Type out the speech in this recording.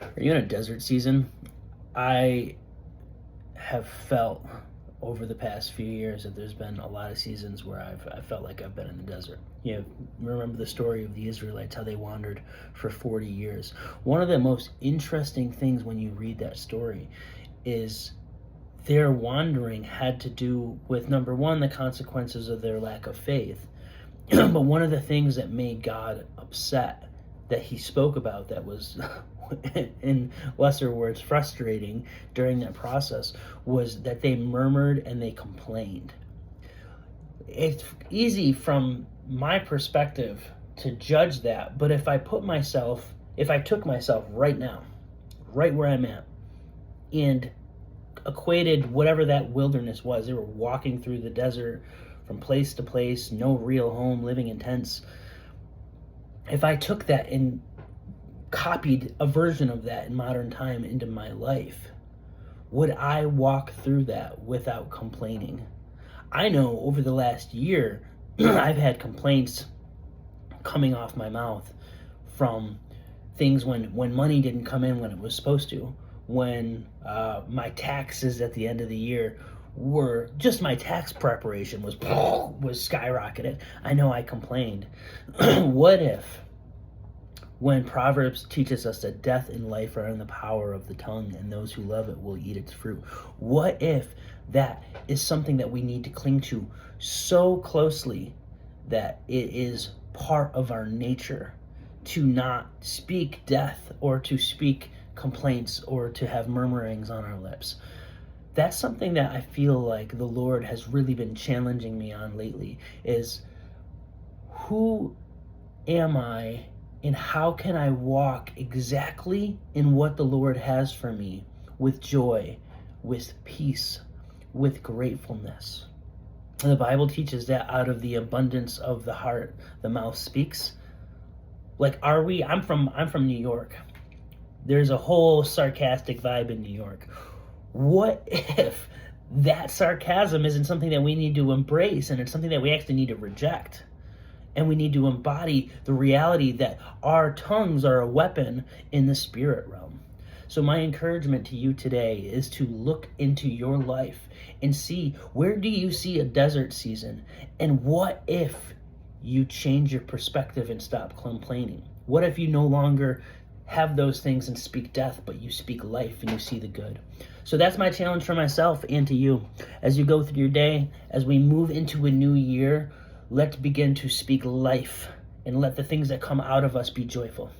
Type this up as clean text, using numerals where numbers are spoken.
Are you in a desert season? I have felt over the past few years that there's been a lot of seasons where I felt like I've been in the desert. Remember the story of the Israelites, how they wandered for 40 years. One of the most interesting things when you read that story is their wandering had to do with, number one, the consequences of their lack of faith. But one of the things that made God upset, that he spoke about, that was in lesser words frustrating during that process, was that they murmured and they complained. It's easy from my perspective to judge that, but if I took myself right now, right where I'm at, and equated whatever that wilderness was, they were walking through the desert from place to place, no real home, living in tents. If I took that and copied a version of that in modern time into my life, would I walk through that without complaining? I know over the last year, I've had complaints coming off my mouth from things when money didn't come in when it was supposed to, when my taxes at the end of the year were just, my tax preparation was skyrocketed. I know I complained. What if, when Proverbs teaches us that death and life are in the power of the tongue, and those who love it will eat its fruit, what if that is something that we need to cling to so closely that it is part of our nature to not speak death, or to speak complaints, or to have murmurings on our lips? That's something that I feel like the Lord has really been challenging me on lately, is who am I, and how can I walk exactly in what the Lord has for me, with joy, with peace, with gratefulness. The Bible teaches that out of the abundance of the heart, the mouth speaks. I'm from New York. There's a whole sarcastic vibe in New York. What if that sarcasm isn't something that we need to embrace, and it's something that we actually need to reject? And we need to embody the reality that our tongues are a weapon in the spirit realm. So my encouragement to you today is to look into your life and see, where do you see a desert season? And what if you change your perspective and stop complaining? What if you no longer have those things and speak death, but you speak life and you see the good? So that's my challenge for myself and to you. As you go through your day, as we move into a new year, let's begin to speak life, and let the things that come out of us be joyful.